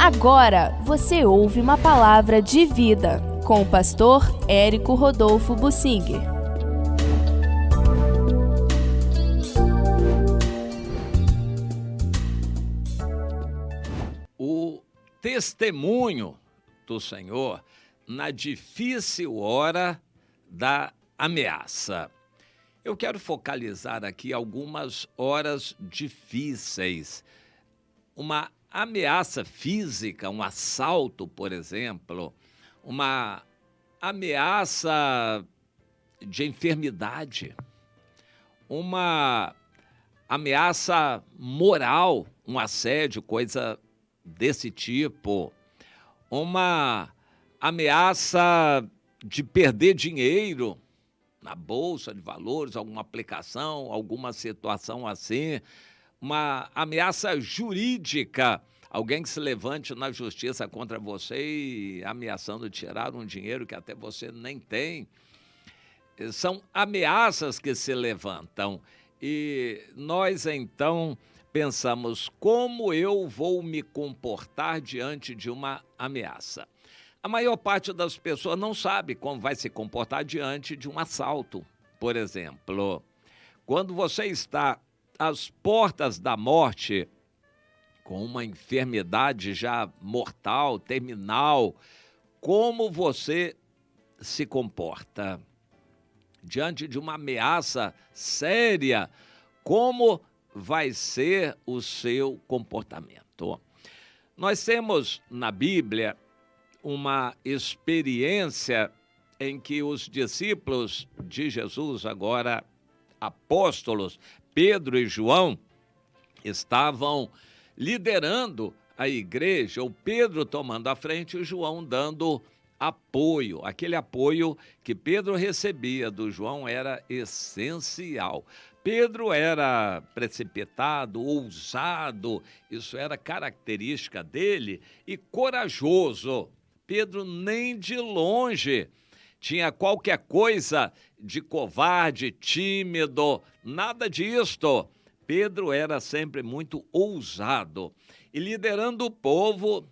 Agora você ouve uma palavra de vida com o pastor Érico Rodolfo Bussinger. O testemunho do Senhor na difícil hora da ameaça. Eu quero focalizar aqui algumas horas difíceis. Uma ameaça física, um assalto, por exemplo, uma ameaça de enfermidade, uma ameaça moral, um assédio, coisa desse tipo, uma ameaça de perder dinheiro na bolsa de valores, alguma aplicação, alguma situação assim, uma ameaça jurídica, alguém que se levante na justiça contra você e ameaçando tirar um dinheiro que até você nem tem. São ameaças que se levantam e nós então pensamos, como eu vou me comportar diante de uma ameaça? A maior parte das pessoas não sabe como vai se comportar diante de um assalto, por exemplo. Quando você está às portas da morte, com uma enfermidade já mortal, terminal, como você se comporta? Diante de uma ameaça séria, como vai ser o seu comportamento? Nós temos na Bíblia uma experiência em que os discípulos de Jesus, agora apóstolos, Pedro e João, estavam liderando a igreja, o Pedro tomando a frente e o João dando apoio. Aquele apoio que Pedro recebia do João era essencial. Pedro era precipitado, ousado, isso era característica dele, e corajoso. Pedro nem de longe tinha qualquer coisa de covarde, tímido, nada disto. Pedro era sempre muito ousado e liderando o povo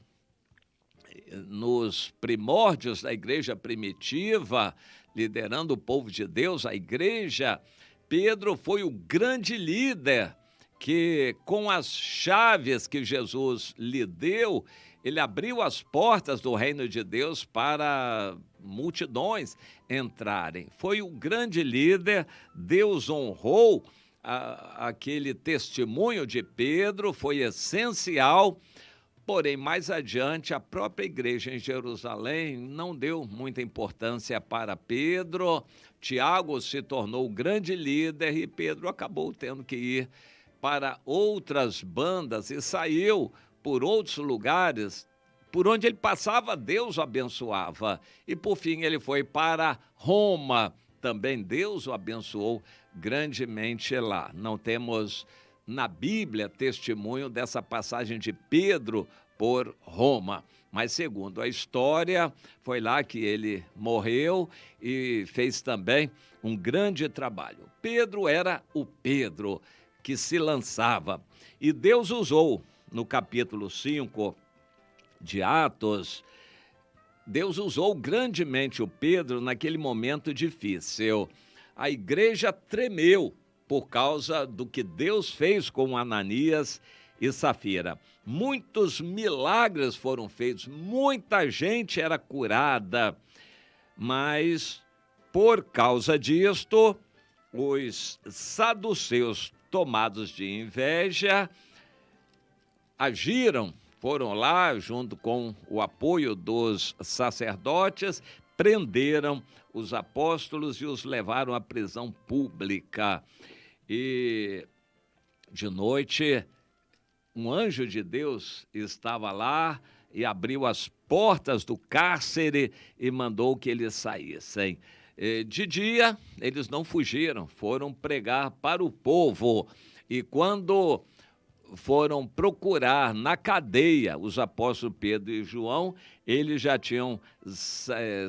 nos primórdios da igreja primitiva, liderando o povo de Deus, a igreja. Pedro foi o grande líder que, com as chaves que Jesus lhe deu, ele abriu as portas do reino de Deus para multidões entrarem. Foi o grande líder, Deus honrou aquele testemunho de Pedro, foi essencial. Porém, mais adiante, a própria igreja em Jerusalém não deu muita importância para Pedro. Tiago se tornou o grande líder e Pedro acabou tendo que ir para outras bandas e saiu por outros lugares. Por onde ele passava, Deus o abençoava. E, por fim, ele foi para Roma. Também Deus o abençoou grandemente lá. Não temos na Bíblia testemunho dessa passagem de Pedro por Roma. Mas, segundo a história, foi lá que ele morreu e fez também um grande trabalho. Pedro era o Pedro que se lançava. E Deus usou, no capítulo 5 de Atos, Deus usou grandemente o Pedro naquele momento difícil. A igreja tremeu por causa do que Deus fez com Ananias e Safira. Muitos milagres foram feitos, muita gente era curada, mas por causa disto, os saduceus, tomados de inveja, agiram, foram lá junto com o apoio dos sacerdotes, prenderam os apóstolos e os levaram à prisão pública. E de noite, um anjo de Deus estava lá e abriu as portas do cárcere e mandou que eles saíssem. De dia, eles não fugiram, foram pregar para o povo. E quando foram procurar na cadeia os apóstolos Pedro e João, eles já tinham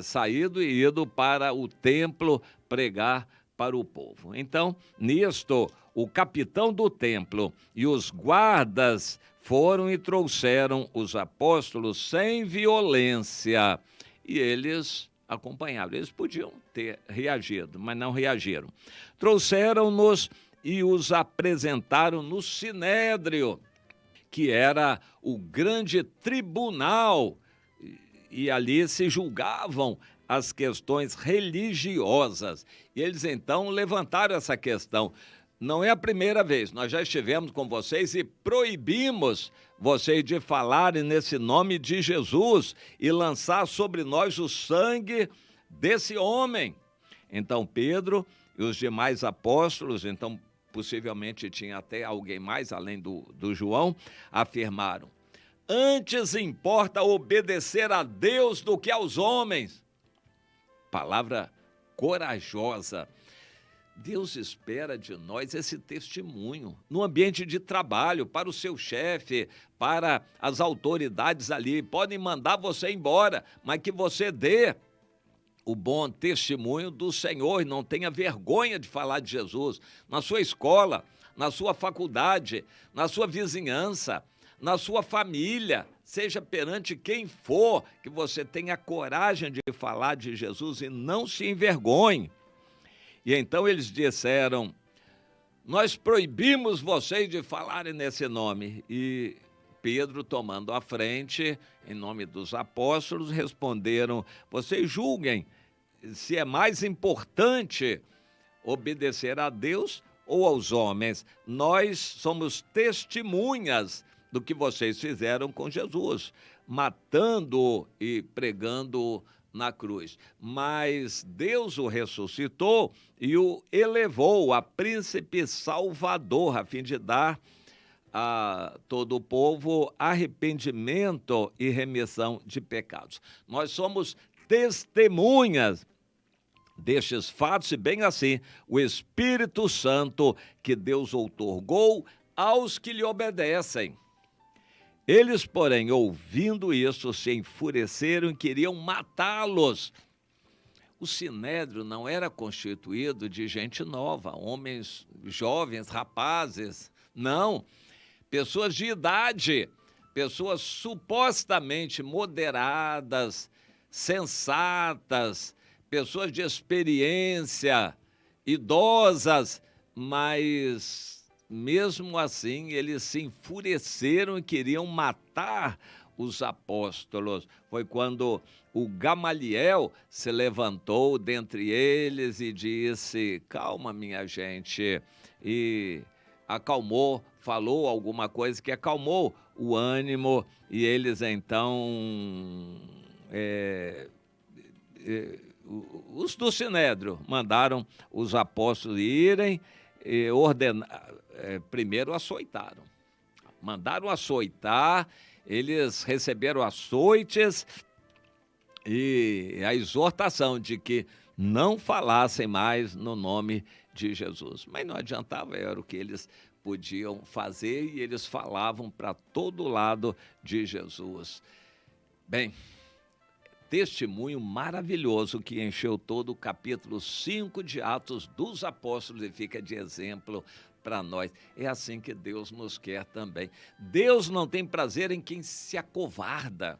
saído e ido para o templo pregar para o povo. Então, nisto, o capitão do templo e os guardas foram e trouxeram os apóstolos sem violência. E eles acompanharam. Eles podiam ter reagido, mas não reagiram. Trouxeram-nos e os apresentaram no Sinédrio, que era o grande tribunal, e ali se julgavam as questões religiosas. E eles então levantaram essa questão. Não é a primeira vez, nós já estivemos com vocês e proibimos vocês de falarem nesse nome de Jesus e lançar sobre nós o sangue desse homem. Então Pedro e os demais apóstolos, então possivelmente tinha até alguém mais além do João, afirmaram: antes importa obedecer a Deus do que aos homens. Palavra corajosa. Deus espera de nós esse testemunho no ambiente de trabalho, para o seu chefe, para as autoridades ali. Podem mandar você embora, mas que você dê o bom testemunho do Senhor e não tenha vergonha de falar de Jesus na sua escola, na sua faculdade, na sua vizinhança, na sua família, seja perante quem for, que você tenha coragem de falar de Jesus e não se envergonhe. E então eles disseram: nós proibimos vocês de falarem nesse nome. E Pedro, tomando a frente, em nome dos apóstolos, responderam: vocês julguem se é mais importante obedecer a Deus ou aos homens. Nós somos testemunhas do que vocês fizeram com Jesus, matando-o e pregando-o na cruz. Mas Deus o ressuscitou e o elevou a príncipe salvador, a fim de dar a todo o povo arrependimento e remissão de pecados. Nós somos testemunhas destes fatos, e bem assim, o Espírito Santo que Deus outorgou aos que lhe obedecem. Eles, porém, ouvindo isso, se enfureceram e queriam matá-los. O Sinédrio não era constituído de gente nova, homens jovens, rapazes, não. Pessoas de idade, pessoas supostamente moderadas, sensatas, pessoas de experiência, idosas, mas mesmo assim, eles se enfureceram e queriam matar os apóstolos. Foi quando o Gamaliel se levantou dentre eles e disse: calma, minha gente, e acalmou, falou alguma coisa que acalmou o ânimo, e eles então, os do Sinédrio, mandaram os apóstolos irem e primeiro açoitaram. Mandaram açoitar, eles receberam açoites e a exortação de que não falassem mais no nome de Jesus. Mas não adiantava, era o que eles podiam fazer, e eles falavam para todo lado de Jesus. Bem, testemunho maravilhoso que encheu todo o capítulo 5 de Atos dos Apóstolos e fica de exemplo para nós. É assim que Deus nos quer também. Deus não tem prazer em quem se acovarda.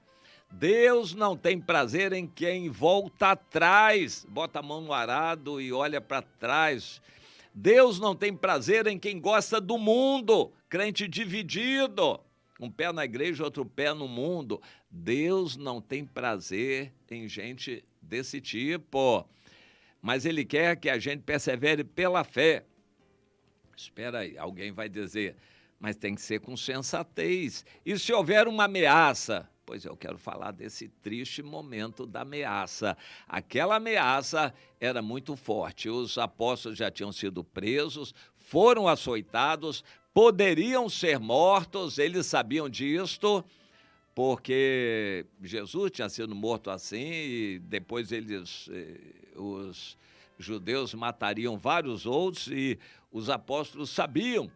Deus não tem prazer em quem volta atrás, bota a mão no arado e olha para trás. Deus não tem prazer em quem gosta do mundo, crente dividido, um pé na igreja, outro pé no mundo. Deus não tem prazer em gente desse tipo, mas Ele quer que a gente persevere pela fé. Espera aí, alguém vai dizer, mas tem que ser com sensatez. E se houver uma ameaça? Pois eu quero falar desse triste momento da ameaça. Aquela ameaça era muito forte. Os apóstolos já tinham sido presos, foram açoitados, poderiam ser mortos, eles sabiam disto, porque Jesus tinha sido morto assim, e depois os judeus matariam vários outros, e os apóstolos sabiam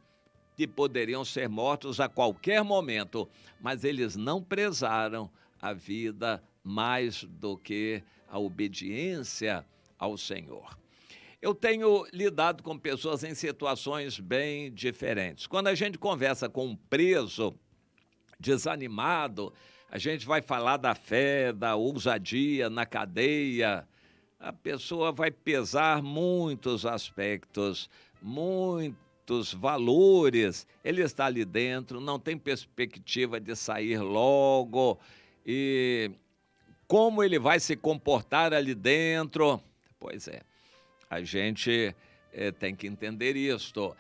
que poderiam ser mortos a qualquer momento, mas eles não prezaram a vida mais do que a obediência ao Senhor. Eu tenho lidado com pessoas em situações bem diferentes. Quando a gente conversa com um preso desanimado, a gente vai falar da fé, da ousadia na cadeia. A pessoa vai pesar muitos aspectos, muitos valores. Ele está ali dentro, não tem perspectiva de sair logo. E como ele vai se comportar ali dentro? Pois é, a gente tem que entender isto.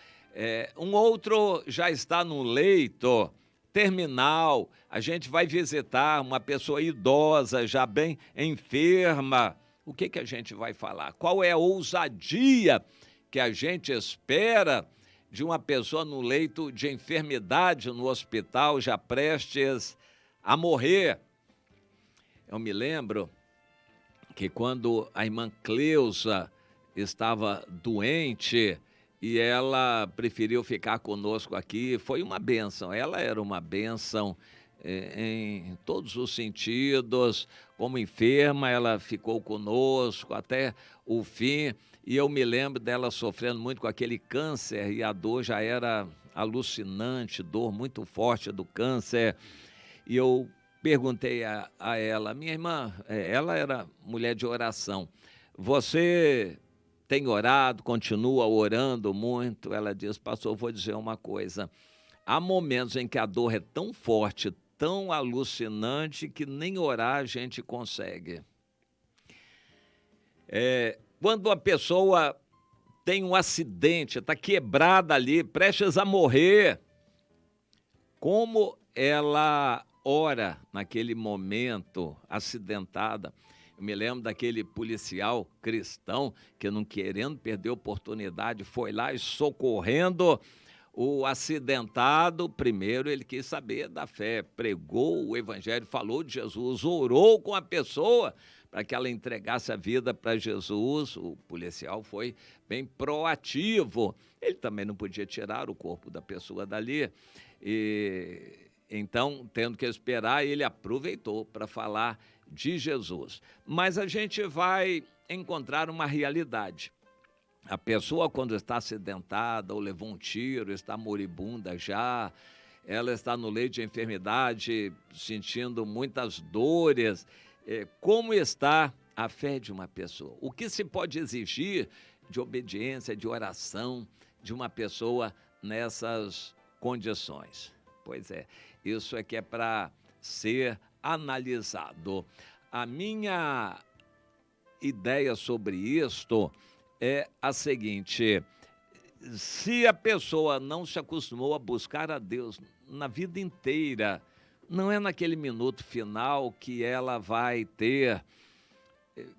Um outro já está no leito terminal, a gente vai visitar uma pessoa idosa, já bem enferma. O que a gente vai falar? Qual é a ousadia que a gente espera de uma pessoa no leito de enfermidade no hospital, já prestes a morrer? Eu me lembro que quando a irmã Cleusa estava doente e ela preferiu ficar conosco aqui, foi uma bênção. Ela era uma bênção em todos os sentidos. Como enferma, ela ficou conosco até o fim. E eu me lembro dela sofrendo muito com aquele câncer e a dor já era alucinante, dor muito forte do câncer. E eu perguntei a ela, minha irmã, ela era mulher de oração, você tem orado, continua orando muito? Ela disse, pastor, vou dizer uma coisa, há momentos em que a dor é tão forte, tão alucinante, que nem orar a gente consegue. Quando a pessoa tem um acidente, está quebrada ali, prestes a morrer, como ela ora naquele momento, acidentada. Eu me lembro daquele policial cristão que, não querendo perder a oportunidade, foi lá e socorrendo o acidentado. Primeiro ele quis saber da fé, pregou o evangelho, falou de Jesus, orou com a pessoa para que ela entregasse a vida para Jesus. O policial foi bem proativo. Ele também não podia tirar o corpo da pessoa dali. Então, tendo que esperar, ele aproveitou para falar de Jesus. Mas a gente vai encontrar uma realidade. A pessoa, quando está acidentada ou levou um tiro, está moribunda já, ela está no leito de enfermidade, sentindo muitas dores. Como está a fé de uma pessoa? O que se pode exigir de obediência, de oração de uma pessoa nessas condições? Pois é, isso é que é para ser analisado. A minha ideia sobre isto é a seguinte: se a pessoa não se acostumou a buscar a Deus na vida inteira, não é naquele minuto final que ela vai ter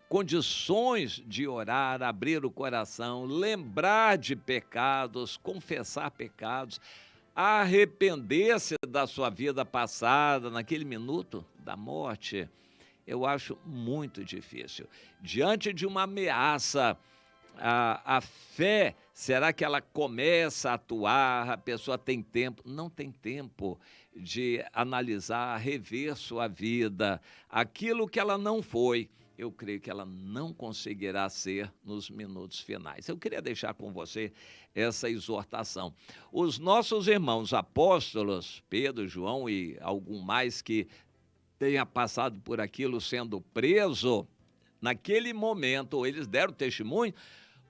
condições de orar, abrir o coração, lembrar de pecados, confessar pecados, arrepender-se da sua vida passada naquele minuto da morte. Eu acho muito difícil. Diante de uma ameaça, a fé, será que ela começa a atuar? A pessoa tem tempo? Não tem tempo de analisar, rever sua vida. Aquilo que ela não foi, eu creio que ela não conseguirá ser nos minutos finais. Eu queria deixar com você essa exortação. Os nossos irmãos apóstolos, Pedro, João e algum mais que tenha passado por aquilo sendo preso, naquele momento eles deram testemunho,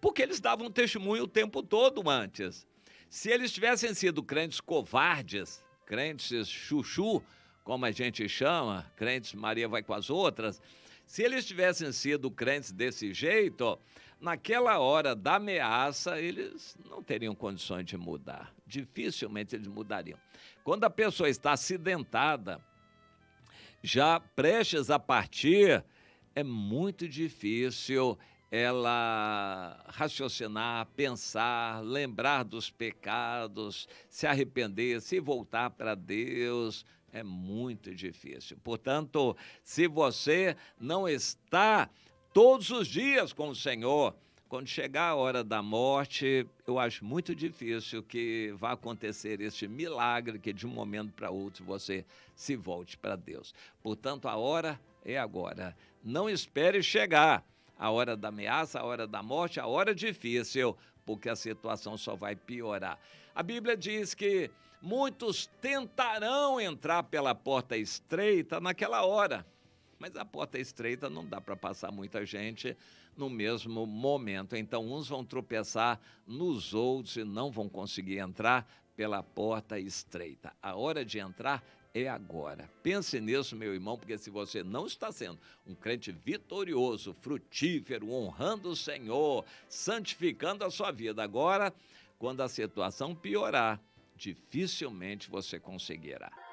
porque eles davam testemunho o tempo todo antes. Se eles tivessem sido crentes covardes, crentes chuchu, como a gente chama, crentes Maria vai com as outras, se eles tivessem sido crentes desse jeito, naquela hora da ameaça, eles não teriam condições de mudar. Dificilmente eles mudariam. Quando a pessoa está acidentada, já prestes a partir, é muito difícil ela raciocinar, pensar, lembrar dos pecados, se arrepender, se voltar para Deus. É muito difícil. Portanto, se você não está todos os dias com o Senhor, quando chegar a hora da morte, eu acho muito difícil que vá acontecer este milagre que de um momento para outro você se volte para Deus. Portanto, a hora é agora. Não espere chegar a hora da ameaça, a hora da morte, a hora difícil, porque a situação só vai piorar. A Bíblia diz que muitos tentarão entrar pela porta estreita naquela hora, mas a porta estreita não dá para passar muita gente no mesmo momento. Então, uns vão tropeçar nos outros e não vão conseguir entrar pela porta estreita. A hora de entrar é agora. Pense nisso, meu irmão, porque se você não está sendo um crente vitorioso, frutífero, honrando o Senhor, santificando a sua vida agora, quando a situação piorar, dificilmente você conseguirá.